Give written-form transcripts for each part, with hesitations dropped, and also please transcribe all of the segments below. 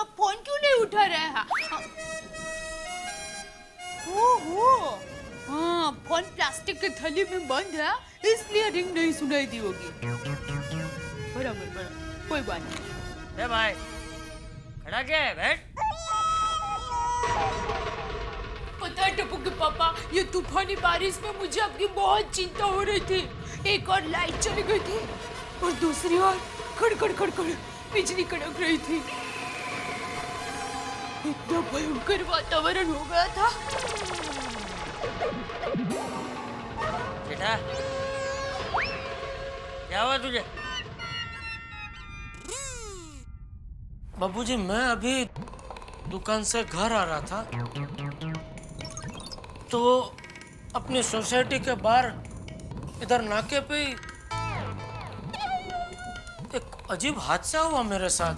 आप फोन क्यों नहीं उठा रहे हैं? ओहो, हाँ, फोन प्लास्टिक के थैली में बंद है, इसलिए रिंग नहीं सुनाई दी होगी। बराबर, कोई बात नहीं। ए भाई, खड़ा क्या है? बैठ। पता है टप्पू के पापा, ये तूफानी बारिश में मुझे आपकी बहुत चिंता हो रही थी। एक और लाइट चली गई थी और दूसरी ओर खड़खड़ खड़खड़ बिजली कड़क रही थी। इतना भयंकर वातावरण हो गया था। बेटा, क्या हुआ तुझे? बाबूजी, मैं अभी दुकान से घर आ रहा था तो अपनी सोसाइटी के बाहर इधर नाके पे ही एक अजीब हादसा हुआ मेरे साथ।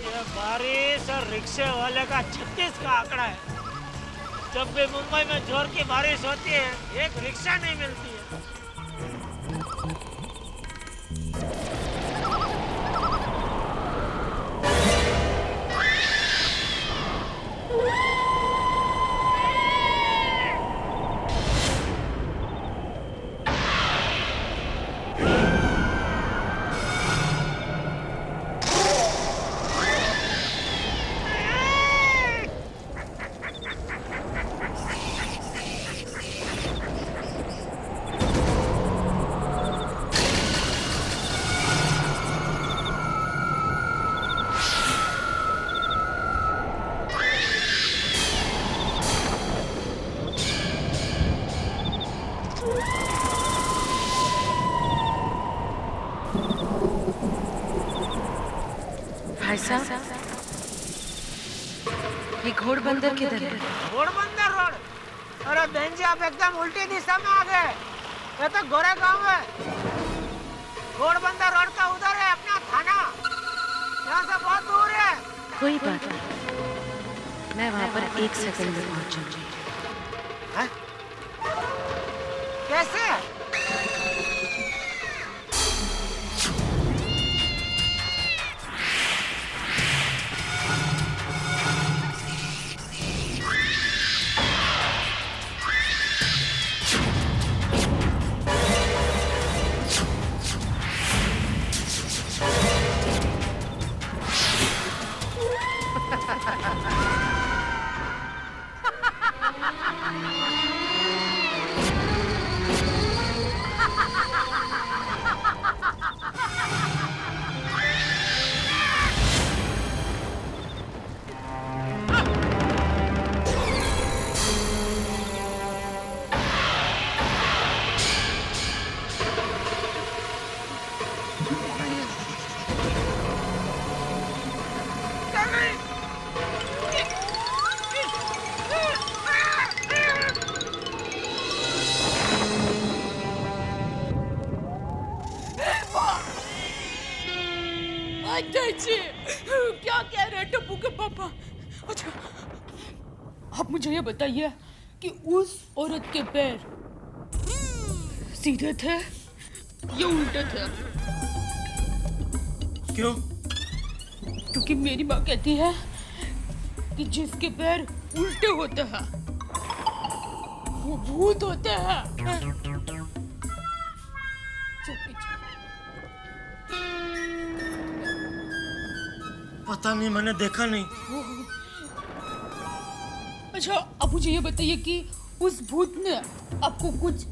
ये बारिश और रिक्शे वाले का 36 का आंकड़ा है। जब भी मुंबई में जोर की बारिश होती है, एक रिक्शा नहीं मिलती है। भाई साहब, ये घोड़बंदर किधर है? घोड़बंदर रोड? अरे बहन जी, आप एकदम उल्टी दिशा में आ गए। ये तो गोरे गांव है। घोड़बंदर रोड का उधर है अपना थाना। यहाँ से बहुत दूर है। कोई बात नहीं, मैं वहाँ पर 1 सेकंड में पहुँचूंगी। कैसे? क्या कह रहे हैं टप्पू के पापा? अच्छा, आप मुझे ये बताइए कि उस औरत के पैर सीधे थे या उल्टे थे? क्यों? क्योंकि मेरी माँ कहती है कि जिसके पैर उल्टे होते हैं वो भूत होते हैं। पता नहीं, मैंने देखा नहीं। अच्छा, अब मुझे ये बताइए कि उस भूत ने आपको कुछ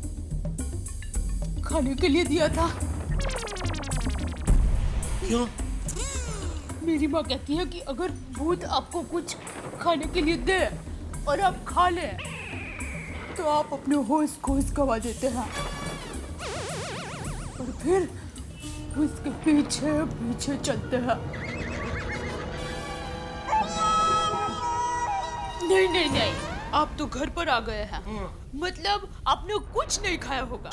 खाने के लिए दिया था? क्यों? मेरी माँ कहती है कि अगर भूत आपको कुछ खाने के लिए दे और आप खा लें तो आप अपने होश खोज गवा देते हैं और फिर उसके पीछे पीछे चलते हैं। नहीं नहीं नहीं, आप तो घर पर आ गए हैं, मतलब आपने कुछ नहीं खाया होगा।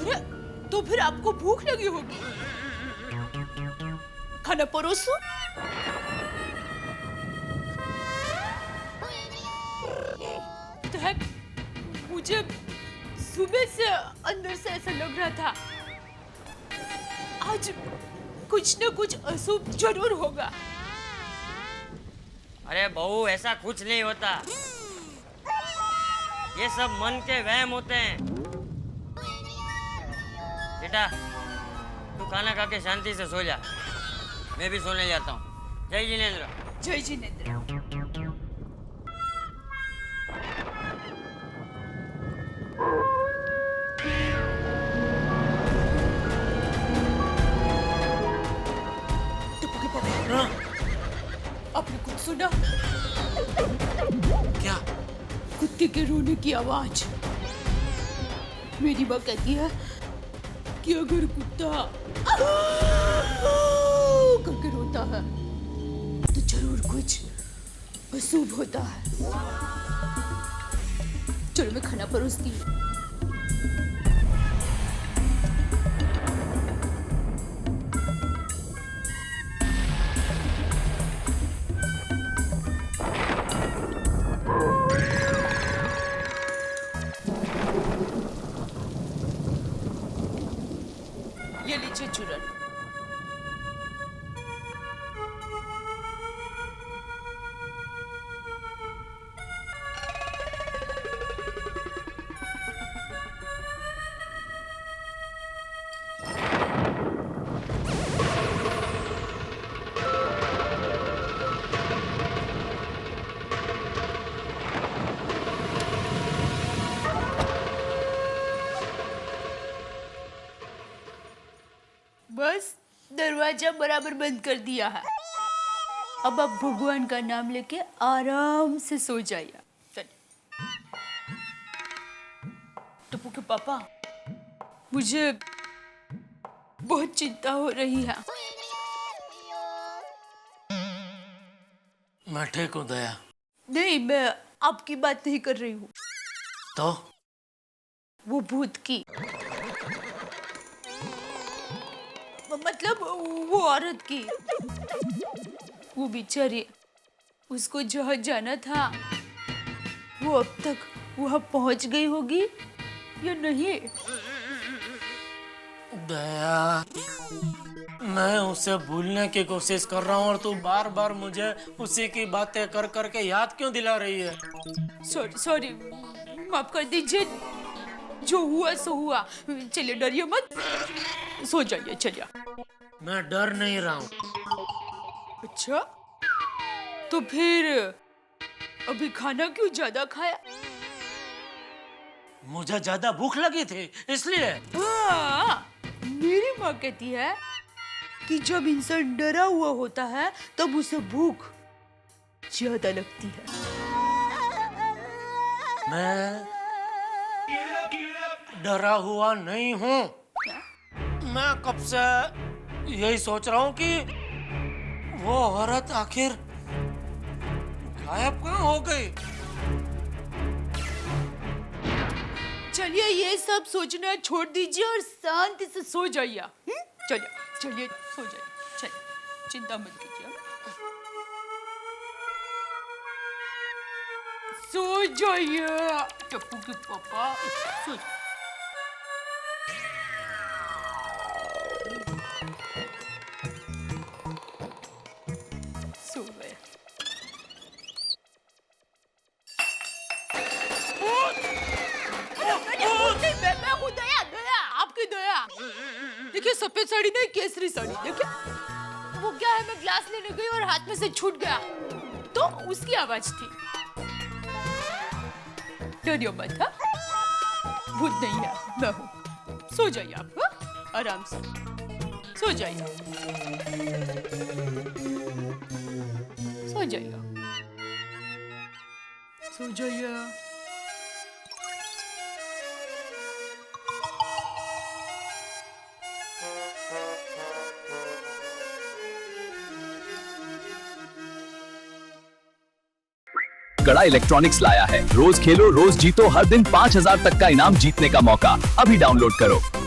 अरे तो फिर आपको भूख लगी होगी। खाना परोसो। मुझे सुबह से अंदर से ऐसा लग रहा था आज कुछ न कुछ अशुभ जरूर होगा। अरे बहू, ऐसा कुछ नहीं होता, ये सब मन के वहम होते हैं। बेटा, तू खाना खा के शांति से सो जा, मैं भी सोने जाता हूँ। जय जिनेंद्र। जय जिनेंद्र। आपने कुछ सुना? क्या? कुत्ते के रोने की आवाज। मेरी माँ कहती है कि अगर कुत्ता करके रोता है तो जरूर कुछ अशुभ होता है। चलो मैं खाना परोसती हूँ। ये लीजिए चूरन। बस दरवाजा बराबर बंद कर दिया है। अब आप भगवान का नाम लेके आराम से सो जाइए। टप्पू के पापा, मुझे बहुत चिंता हो रही है। मैं ठीक हूँ दया। नहीं, मैं आपकी बात नहीं कर रही हूँ, तो वो भूत की, मतलब वो औरत की। वो बेचारी, उसको जहाँ जाना था वो अब तक वहाँ पहुँच गई होगी या नहीं? दया, मैं उसे भूलने की कोशिश कर रहा हूँ और तू बार बार मुझे उसी की बातें कर करके याद क्यों दिला रही है? सॉरी, माफ कर दीजिए। जो हुआ सो हुआ। चलिए, डरिए मत, सो जाइए। चलिए। मैं डर नहीं रहा हूँ। अच्छा, तो फिर अभी खाना क्यों ज्यादा खाया? मुझे ज्यादा भूख लगी थी इसलिए। हाँ, मेरी माँ कहती है कि जब इंसान डरा हुआ होता है तब उसे भूख ज्यादा लगती है। मैं डरा हुआ नहीं हूँ। मैं कब से यही सोच रहा हूँ कि वो औरत आखिर गायब कहाँ हो गई। चलिए, ये सब सोचना छोड़ दीजिए और शांति से सो जाइए। चलिए चलिए, सो जाइए। चलिए, चिंता मत कीजिए। सो जाइए टप्पू के पापा, सो जाइए। सो गए। मैं हूँ दया, दया, आपकी दया। देखिए, सफेद साड़ी नहीं, केसरी साड़ी। देखिए, वो क्या है, मैं ग्लास लेने गई और हाथ में से छूट गया, तो उसकी आवाज थी। डरियो मत, हाँ? भूत नहीं है, मैं हूँ। सो जाइए आप, हाँ? आराम से सो जाइए। सो जाइए, सो जाइए। कड़ा इलेक्ट्रॉनिक्स लाया है रोज खेलो रोज जीतो, हर दिन 5,000 तक का इनाम जीतने का मौका। अभी डाउनलोड करो।